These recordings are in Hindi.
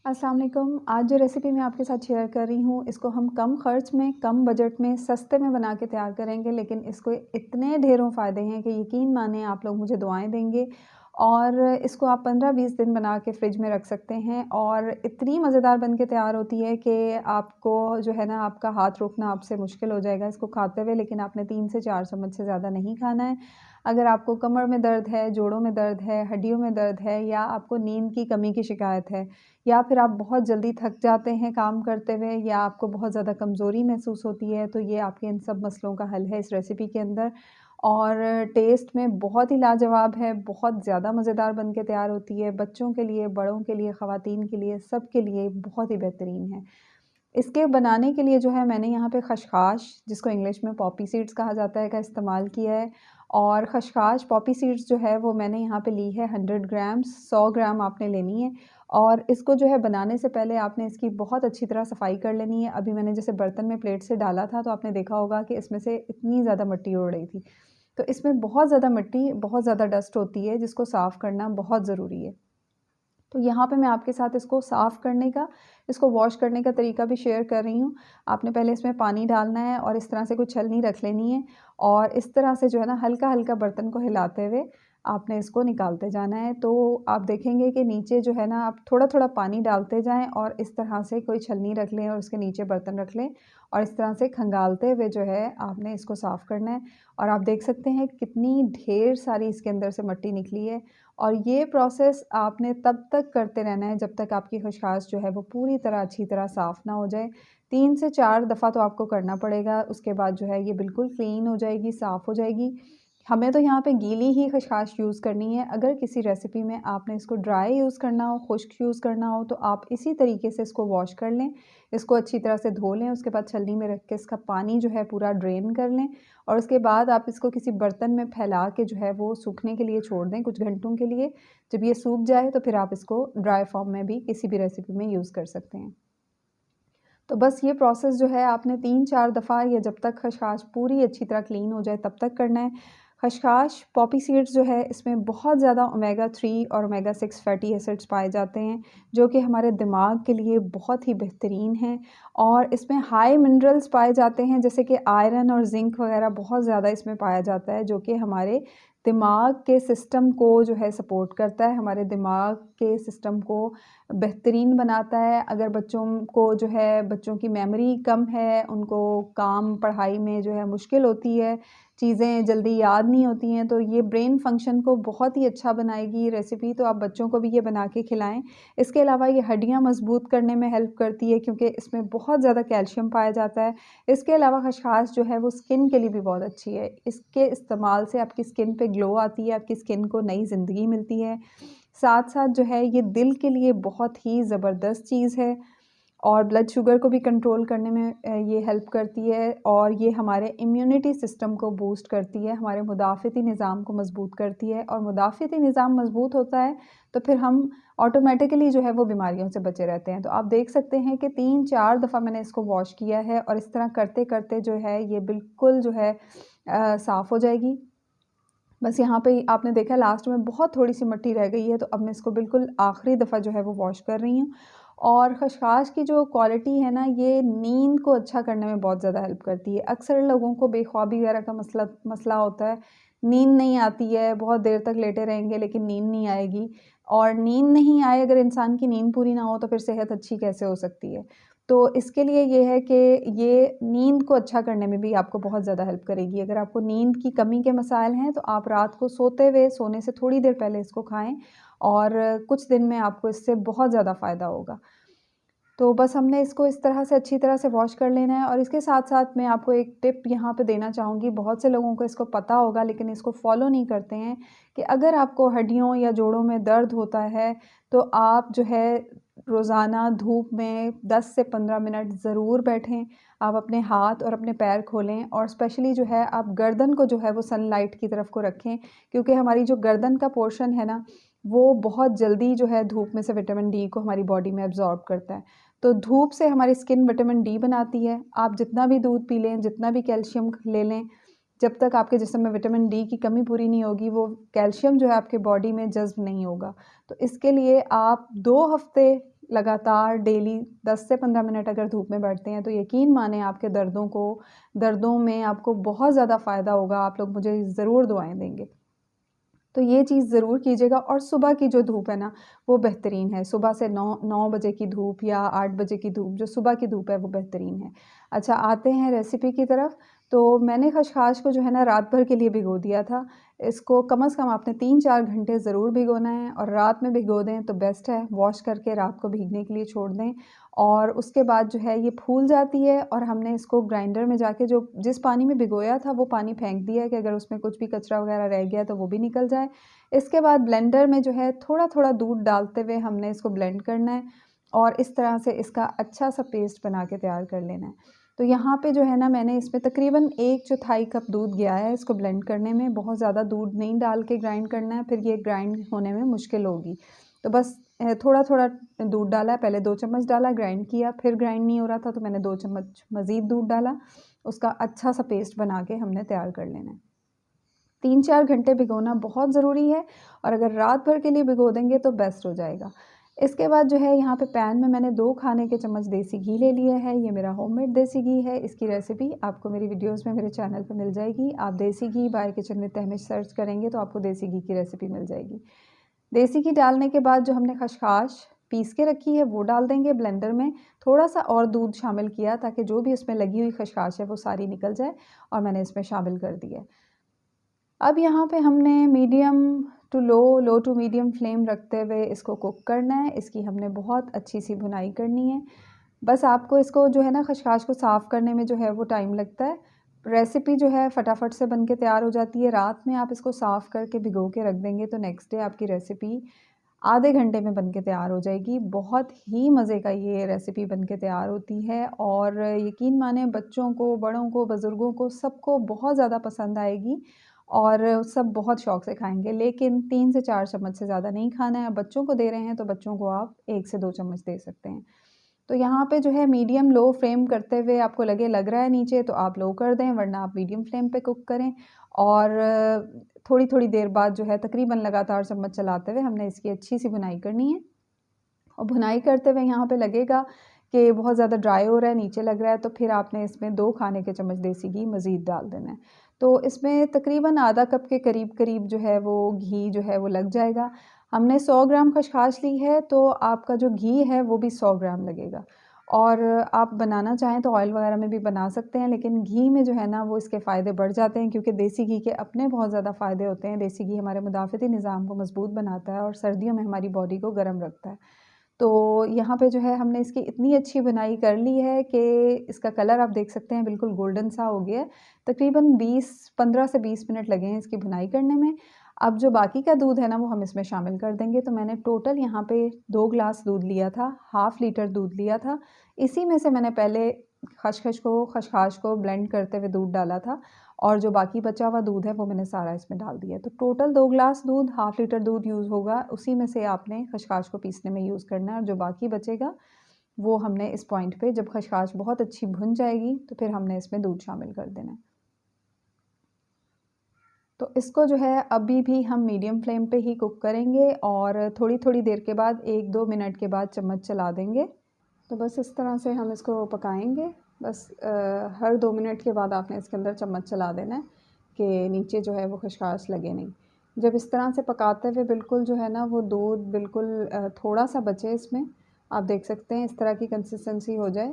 अस्सलाम वालेकुम। आज जो रेसिपी मैं आपके साथ शेयर कर रही हूँ, इसको हम कम ख़र्च में, कम बजट में, सस्ते में बना के तैयार करेंगे, लेकिन इसको इतने ढेरों फ़ायदे हैं कि यकीन माने आप लोग मुझे दुआएँ देंगे। और इसको आप 15-20 दिन बना के फ्रिज में रख सकते हैं और इतनी मज़ेदार बन के तैयार होती है कि आपको जो है ना, आपका हाथ रोकना आपसे मुश्किल हो जाएगा इसको खाते हुए, लेकिन आपने 3 से 4 चम्मच से ज़्यादा नहीं खाना है। अगर आपको कमर में दर्द है, जोड़ों में दर्द है, हड्डियों में दर्द है या आपको नींद की कमी की शिकायत है, या फिर आप बहुत जल्दी थक जाते हैं काम करते हुए, या आपको बहुत ज़्यादा कमज़ोरी महसूस होती है, तो ये आपके इन सब मसलों का हल है इस रेसिपी के अंदर। और टेस्ट में बहुत ही लाजवाब है, बहुत ज़्यादा मज़ेदार बन के तैयार होती है। बच्चों के लिए, बड़ों के लिए, ख़वातीन के लिए, सब के लिए बहुत ही बेहतरीन है। इसके बनाने के लिए जो है मैंने यहाँ पे खशखाश, जिसको इंग्लिश में पॉपी सीड्स कहा जाता है, का इस्तेमाल किया है। और खशखाश पॉपी सीड्स जो है वो मैंने यहाँ पे ली है 100 ग्राम्स, 100 ग्राम आपने लेनी है। और इसको जो है बनाने से पहले आपने इसकी बहुत अच्छी तरह सफाई कर लेनी है। अभी मैंने जैसे बर्तन में प्लेट से डाला था तो आपने देखा होगा कि इसमें से इतनी ज़्यादा मिट्टी उड़ रही थी। तो इसमें बहुत ज़्यादा मिट्टी, बहुत ज़्यादा डस्ट होती है, जिसको साफ़ करना बहुत ज़रूरी है। तो यहाँ पे मैं आपके साथ इसको साफ़ करने का, इसको वॉश करने का तरीका भी शेयर कर रही हूँ। आपने पहले इसमें पानी डालना है और इस तरह से कुछ छलनी रख लेनी है और इस तरह से जो है ना, हल्का-हल्का बर्तन को हिलाते हुए आपने इसको निकालते जाना है। तो आप देखेंगे कि नीचे जो है ना, आप थोड़ा-थोड़ा पानी डालते जाएँ और इस तरह से कोई छलनी रख लें और उसके नीचे बर्तन रख लें और इस तरह से खंगालते हुए जो है आपने इसको साफ़ करना है। और आप देख सकते हैं कितनी ढेर सारी इसके अंदर से मिट्टी निकली है। और ये प्रोसेस आपने तब तक करते रहना है जब तक आपकी खशखाश जो है वो पूरी तरह अच्छी तरह साफ़ ना हो जाए। 3 से 4 दफ़ा तो आपको करना पड़ेगा, उसके बाद जो है ये बिल्कुल क्लीन हो जाएगी, साफ़ हो जाएगी। हमें तो यहाँ पे गीली ही खशखाश यूज़ करनी है। अगर किसी रेसिपी में आपने इसको ड्राई यूज़ करना हो, खुश्क यूज़ करना हो, तो आप इसी तरीके से इसको वॉश कर लें। इसको अच्छी तरह से धो लें, उसके बाद छलनी में रख के इसका पानी जो है पूरा ड्रेन कर लें और उसके बाद आप इसको किसी बर्तन में फैला के जो है वो सूखने के लिए छोड़ दें कुछ घंटों के लिए। जब ये सूख जाए तो फिर आप इसको ड्राई फॉर्म में भी किसी भी रेसिपी में यूज़ कर सकते हैं। तो बस ये प्रोसेस जो है आपने 3-4 दफ़ा, या जब तक खशखाश पूरी अच्छी तरह क्लीन हो जाए तब तक करना है। खशखाश पॉपी सीड्स जो है, इसमें बहुत ज़्यादा ओमेगा 3 और ओमेगा 6 फैटी एसिड्स पाए जाते हैं, जो कि हमारे दिमाग के लिए बहुत ही बेहतरीन हैं। और इसमें हाई मिनरल्स पाए जाते हैं, जैसे कि आयरन और ज़िंक वग़ैरह बहुत ज़्यादा इसमें पाया जाता है, जो कि हमारे दिमाग के सिस्टम को जो है सपोर्ट करता है, हमारे दिमाग के सिस्टम को बेहतरीन बनाता है। अगर बच्चों को जो है, बच्चों की मेमोरी कम है, उनको काम पढ़ाई में जो है मुश्किल होती है, चीज़ें जल्दी याद नहीं होती हैं, तो ये ब्रेन फंक्शन को बहुत ही अच्छा बनाएगी ये रेसिपी। तो आप बच्चों को भी ये बना के खिलाएँ। इसके अलावा ये हड्डियाँ मज़बूत करने में हेल्प करती है, क्योंकि इसमें बहुत ज़्यादा कैल्शियम पाया जाता है। इसके अलावा खशखाश जो है वो स्किन के लिए भी बहुत अच्छी है। इसके इस्तेमाल से आपकी स्किन पे ग्लो आती है, आपकी स्किन को नई ज़िंदगी मिलती है। साथ-साथ जो है ये दिल के लिए बहुत ही ज़बरदस्त चीज़ है और ब्लड शुगर को भी कंट्रोल करने में ये हेल्प करती है और ये हमारे इम्यूनिटी सिस्टम को बूस्ट करती है, हमारे मुदाफ़ती निज़ाम को मज़बूत करती है। और मुदाफ़ती निज़ाम मज़बूत होता है तो फिर हम ऑटोमेटिकली जो है वो बीमारियों से बचे रहते हैं। तो आप देख सकते हैं कि 3-4 दफ़ा मैंने इसको वॉश किया है और इस तरह करते-करते जो है ये बिल्कुल जो है साफ़ हो जाएगी। बस यहाँ पे आपने देखा लास्ट में बहुत थोड़ी-सी मिट्टी रह गई है, तो अब मैं इसको बिल्कुल आखिरी दफ़ा जो है वो वॉश कर रही हूँ। और खशखाश की जो क्वालिटी है ना, ये नींद को अच्छा करने में बहुत ज़्यादा हेल्प करती है। अक्सर लोगों को बेख्वाबी वगैरह का मसला मसला होता है, नींद नहीं आती है, बहुत देर तक लेटे रहेंगे लेकिन नींद नहीं आएगी। और नींद नहीं आए, अगर इंसान की नींद पूरी ना हो तो फिर सेहत अच्छी कैसे हो सकती है। तो इसके लिए ये है कि ये नींद को अच्छा करने में भी आपको बहुत ज़्यादा हेल्प करेगी। अगर आपको नींद की कमी के मसाइल हैं, तो आप रात को सोते हुए, सोने से थोड़ी देर पहले इसको खाएँ और कुछ दिन में आपको इससे बहुत ज़्यादा फ़ायदा होगा। तो बस हमने इसको इस तरह से अच्छी तरह से वॉश कर लेना है। और इसके साथ-साथ मैं आपको एक टिप यहाँ पे देना चाहूँगी, बहुत से लोगों को इसको पता होगा लेकिन इसको फ़ॉलो नहीं करते हैं, कि अगर आपको हड्डियों या जोड़ों में दर्द होता है, तो आप जो है रोज़ाना धूप में 10 से 15 मिनट ज़रूर बैठें। आप अपने हाथ और अपने पैर खोलें और स्पेशली जो है आप गर्दन को जो है वो सनलाइट की तरफ को रखें, क्योंकि हमारी जो गर्दन का पोर्शन है ना, वो बहुत जल्दी जो है धूप में से विटामिन डी को हमारी बॉडी में एब्ज़ॉर्ब करता है। तो धूप से हमारी स्किन विटामिन डी बनाती है। आप जितना भी दूध पी लें, जितना भी कैल्शियम ले लें, जब तक आपके जिस्म में विटामिन डी की कमी पूरी नहीं होगी, वो कैल्शियम जो है आपके बॉडी में जज़्ब नहीं होगा। तो इसके लिए आप 2 हफ़्ते लगातार डेली 10 से 15 मिनट अगर धूप में बैठते हैं तो यकीन माने आपके दर्दों में आपको बहुत ज़्यादा फ़ायदा होगा। आप लोग मुझे ज़रूर दुआएँ देंगे। तो ये चीज़ ज़रूर कीजिएगा और सुबह की जो धूप है ना, वो बेहतरीन है। सुबह से 9 बजे की धूप या 8 बजे की धूप, जो सुबह की धूप है वो बेहतरीन है। अच्छा, आते हैं रेसिपी की तरफ। तो मैंने खशखाश को जो है ना रात भर के लिए भिगो दिया था। इसको कम से कम आपने 3-4 घंटे ज़रूर भिगोना है और रात में भिगो दें तो बेस्ट है। वॉश करके रात को भीगने के लिए छोड़ दें और उसके बाद जो है ये फूल जाती है और हमने इसको ग्राइंडर में जाके जो जिस पानी में भिगोया था वो पानी फेंक दिया है कि अगर उसमें कुछ भी कचरा वगैरह रह गया तो वो भी निकल जाए। इसके बाद ब्लेंडर में जो है थोड़ा-थोड़ा दूध डालते हुए हमने इसको ब्लेंड करना है और इस तरह से इसका अच्छा सा पेस्ट बना के तैयार कर लेना है। तो यहाँ पे जो है ना मैंने इसमें तकरीबन 1/4 कप दूध गया है इसको ब्लेंड करने में। बहुत ज़्यादा दूध नहीं डाल के ग्राइंड करना है, फिर ये ग्राइंड होने में मुश्किल होगी। तो बस थोड़ा-थोड़ा दूध डाला है, पहले 2 चम्मच डाला, ग्राइंड किया, फिर ग्राइंड नहीं हो रहा था तो मैंने 2 चम्मच मज़ीद दूध डाला। उसका अच्छा सा पेस्ट बना के हमने तैयार कर लेना है। 3-4 घंटे भिगोना बहुत ज़रूरी है और अगर रात भर के लिए भिगो देंगे तो बेस्ट हो जाएगा। इसके बाद जो है यहाँ पे पैन में मैंने 2 खाने के चम्मच देसी घी ले लिया है। ये मेरा होममेड देसी घी है। इसकी रेसिपी आपको मेरी वीडियोज़ में मेरे चैनल पे मिल जाएगी। आप देसी घी बाय किचन विद तहमीश सर्च करेंगे तो आपको देसी घी की रेसिपी मिल जाएगी। देसी घी डालने के बाद जो हमने खशखाश पीस के रखी है वो डाल देंगे ब्लेंडर में। थोड़ा-सा और दूध शामिल किया ताकि जो भी उसमें लगी हुई खशखाश है वो सारी निकल जाए और मैंने इसमें शामिल कर दी है। अब यहाँ पे हमने लो टू मीडियम फ्लेम रखते हुए इसको कुक करना है। इसकी हमने बहुत अच्छी सी भुनाई करनी है। बस आपको इसको जो है ना खशखाश को साफ़ करने में जो है वो टाइम लगता है। रेसिपी जो है फटाफट से बन के तैयार हो जाती है। रात में आप इसको साफ़ करके भिगो के रख देंगे तो नेक्स्ट डे आपकी रेसिपी आधे घंटे में बन के तैयार हो जाएगी। बहुत ही मज़े का ये रेसिपी बन के तैयार होती है और यकीन माने बच्चों को, बड़ों को, बुज़ुर्गों को सबको बहुत ज़्यादा पसंद आएगी और सब बहुत शौक़ से खाएँगे। लेकिन 3 से 4 चम्मच से ज़्यादा नहीं खाना है। बच्चों को दे रहे हैं तो बच्चों को आप 1 से 2 चम्मच दे सकते हैं। तो यहाँ पे जो है मीडियम लो फ्लेम करते हुए आपको लग रहा है नीचे तो आप लो कर दें, वरना आप मीडियम फ्लेम पे कुक करें और थोड़ी-थोड़ी देर बाद जो है तकरीबन लगातार चम्मच चलाते हुए हमने इसकी अच्छी सी भुनाई करनी है। और भुनाई करते हुए यहाँ पे लगेगा कि बहुत ज़्यादा ड्राई हो रहा है, नीचे लग रहा है तो फिर आपने इसमें 2 खाने के चम्मच देसी घी मज़ीद डाल देना है। तो इसमें तकरीबन आधा कप के करीब-करीब जो है वो घी जो है वो लग जाएगा। हमने 100 ग्राम खशखाश ली है तो आपका जो घी है वो भी 100 ग्राम लगेगा। और आप बनाना चाहें तो ऑयल वगैरह में भी बना सकते हैं, लेकिन घी में जो है ना वो इसके फ़ायदे बढ़ जाते हैं क्योंकि देसी घी के अपने बहुत ज़्यादा फ़ायदे होते हैं। देसी घी हमारे मुदाफ़ती निज़ाम को मज़बूत बनाता है और सर्दियों में हमारी बॉडी को गर्म रखता है। तो यहाँ पे जो है हमने इसकी इतनी अच्छी बुनाई कर ली है कि इसका कलर आप देख सकते हैं बिल्कुल गोल्डन सा हो गया है। तकरीबन 15 से 20 मिनट लगे हैं इसकी बुनाई करने में। अब जो बाकी का दूध है ना वो हम इसमें शामिल कर देंगे। तो मैंने टोटल यहाँ पे 2 ग्लास दूध लिया था, हाफ़ लीटर दूध लिया था। इसी में से मैंने पहले खशखाश को ब्लेंड करते हुए दूध डाला था और जो बाकी बचा हुआ दूध है वो मैंने सारा इसमें डाल दिया। तो टोटल 2 ग्लास दूध, हाफ़ लीटर दूध यूज़ होगा, उसी में से आपने खशखाश को पीसने में यूज़ करना है और जो बाकी बचेगा वो हमने इस पॉइंट पे जब खशखाश बहुत अच्छी भुन जाएगी तो फिर हमने इसमें दूध शामिल कर देना है। तो इसको जो है अभी भी हम मीडियम फ्लेम पे ही कुक करेंगे और थोड़ी-थोड़ी देर के बाद 1-2 मिनट के बाद चम्मच चला देंगे। तो बस इस तरह से हम इसको पकाएँगे। बस हर 2 मिनट के बाद आपने इसके अंदर चम्मच चला देना है कि नीचे जो है वो खशखाश लगे नहीं। जब इस तरह से पकाते हुए बिल्कुल जो है ना वो दूध बिल्कुल थोड़ा-सा बचे इसमें, आप देख सकते हैं इस तरह की कंसिस्टेंसी हो जाए,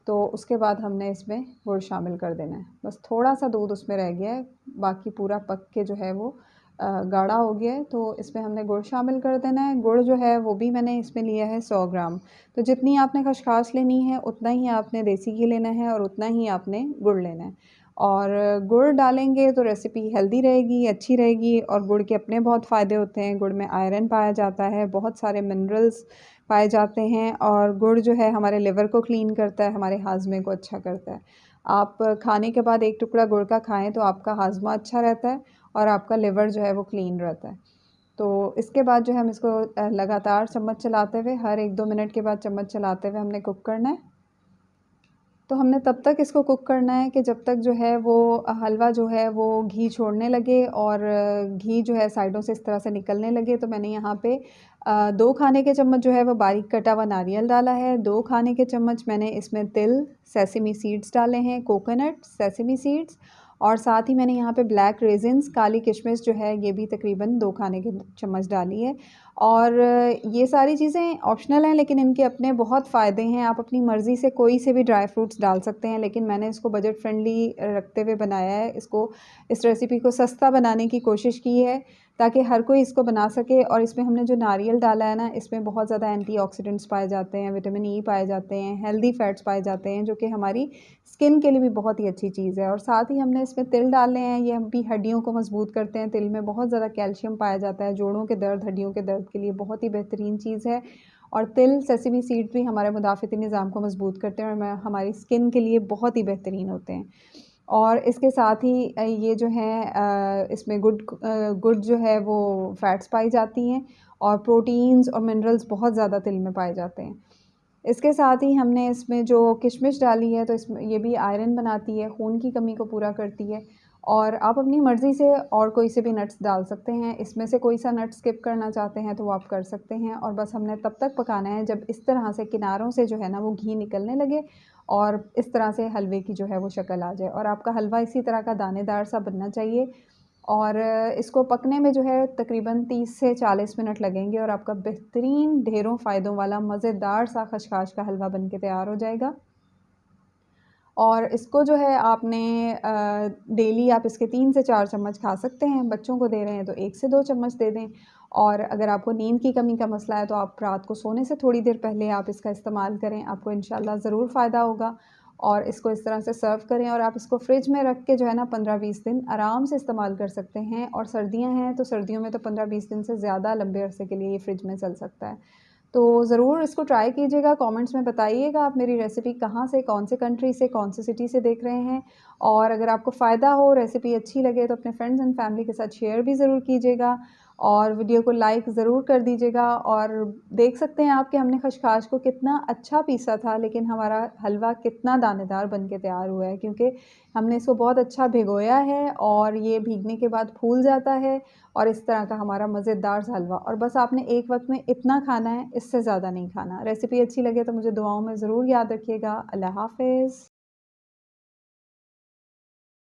तो उसके बाद हमने इसमें गुड़ शामिल कर देना है। बस थोड़ा-सा दूध उसमें रह गया है, बाकी पूरा पक के जो है वो गाढ़ा हो गया है, तो इसमें हमने गुड़ शामिल कर देना है। गुड़ जो है वो भी मैंने इसमें लिया है 100 ग्राम। तो जितनी आपने खशखाश लेनी है उतना ही आपने देसी घी लेना है और उतना ही आपने गुड़ लेना है। और गुड़ डालेंगे तो रेसिपी हेल्दी रहेगी, अच्छी रहेगी और गुड़ के अपने बहुत फ़ायदे होते हैं। गुड़ में आयरन पाया जाता है, बहुत सारे मिनरल्स पाए जाते हैं और गुड़ जो है हमारे लिवर को क्लीन करता है, हमारे हाज़मे को अच्छा करता है। आप खाने के बाद 1 टुकड़ा गुड़ का खाएँ तो आपका हाज़मा अच्छा रहता है और आपका लिवर जो है वो क्लीन रहता है। तो इसके बाद जो है हम इसको लगातार चम्मच चलाते हुए हर 1-2 मिनट के बाद चम्मच चलाते हुए हमने कुक करना है। तो हमने तब तक इसको कुक करना है कि जब तक जो है वो हलवा जो है वो घी छोड़ने लगे और घी जो है साइडों से इस तरह से निकलने लगे। तो मैंने यहाँ पे 2 खाने के चम्मच जो है वो बारीक कटा हुआ नारियल डाला है, 2 खाने के चम्मच मैंने इसमें तिल, सेसमी सीड्स डाले हैं, कोकोनट, सेसमी सीड्स और साथ ही मैंने यहाँ पे ब्लैक रेज़िन्स, काली किशमिश जो है ये भी तकरीबन 2 खाने के चम्मच डाली है। और ये सारी चीज़ें ऑप्शनल हैं लेकिन इनके अपने बहुत फ़ायदे हैं। आप अपनी मर्ज़ी से कोई से भी ड्राई फ्रूट्स डाल सकते हैं, लेकिन मैंने इसको बजट फ्रेंडली रखते हुए बनाया है। इस रेसिपी को सस्ता बनाने की कोशिश की है ताकि हर कोई इसको बना सके। और इसमें हमने जो नारियल डाला है ना, इसमें बहुत ज़्यादा एंटीऑक्सीडेंट्स पाए जाते हैं, विटामिन ई पाए जाते हैं, हेल्दी फैट्स पाए जाते हैं, जो कि हमारी स्किन के लिए भी बहुत ही अच्छी चीज़ है। और साथ ही हमने इसमें तिल डाले हैं, ये हम भी हड्डियों को मजबूत करते हैं। तिल में बहुत ज़्यादा कैल्शियम पाया जाता है, जोड़ों के दर्द, हड्डियों के दर्द के लिए बहुत ही बेहतरीन चीज़ है। और तिल, सेसमी सीड भी हमारे मुदाफ़ती निज़ाम को मजबूत करते हैं और हमारी स्किन के लिए बहुत ही बेहतरीन होते हैं। और इसके साथ ही ये जो है इसमें गुड जो है वो फ़ैट्स पाई जाती हैं और प्रोटीन्स और मिनरल्स बहुत ज़्यादा तिल में पाए जाते हैं। इसके साथ ही हमने इसमें जो किशमिश डाली है तो इसमें ये भी आयरन बनाती है, खून की कमी को पूरा करती है। और आप अपनी मर्ज़ी से और कोई से भी नट्स डाल सकते हैं। इसमें से कोई सा नट स्किप करना चाहते हैं तो वो आप कर सकते हैं। और बस हमने तब तक पकाना है जब इस तरह से किनारों से जो है ना वो घी निकलने लगे और इस तरह से हलवे की जो है वो शक्ल आ जाए। और आपका हलवा इसी तरह का दानेदार सा बनना चाहिए। और इसको पकने में जो है तकरीबन 30 से 40 मिनट लगेंगे और आपका बेहतरीन ढेरों फ़ायदों वाला मज़ेदार सा खशखाश का हलवा बन के तैयार हो जाएगा। और इसको जो है आपने डेली आप इसके 3 से 4 चम्मच खा सकते हैं। बच्चों को दे रहे हैं तो 1 से 2 चम्मच दे दें। और अगर आपको नींद की कमी का मसला है तो आप रात को सोने से थोड़ी देर पहले आप इसका इस्तेमाल करें, आपको इंशाल्लाह ज़रूर फ़ायदा होगा। और इसको इस तरह से सर्व करें और आप इसको फ्रिज में रख के जो है ना 15-20 दिन आराम से इस्तेमाल कर सकते हैं। और सर्दियाँ हैं तो सर्दियों में तो 15-20 दिन से ज़्यादा लंबे अरसे के लिए ये फ्रिज में चल सकता है। तो ज़रूर इसको ट्राई कीजिएगा, कमेंट्स में बताइएगा आप मेरी रेसिपी कहाँ से, कौन से कंट्री से, कौन सी सिटी से देख रहे हैं। और अगर आपको फ़ायदा हो, रेसिपी अच्छी लगे तो अपने फ्रेंड्स एंड फैमिली के साथ शेयर भी ज़रूर कीजिएगा और वीडियो को लाइक ज़रूर कर दीजिएगा। और देख सकते हैं आप कि हमने खशखाश को कितना अच्छा पीसा था, लेकिन हमारा हलवा कितना दानेदार बन के तैयार हुआ है, क्योंकि हमने इसको बहुत अच्छा भिगोया है और ये भीगने के बाद फूल जाता है। और इस तरह का हमारा मज़ेदार सा हलवा, और बस आपने एक वक्त में इतना खाना है, इससे ज़्यादा नहीं खाना। रेसिपी अच्छी लगे तो मुझे दुआओं में ज़रूर याद रखिएगा। अल्लाह हाफ़िज़।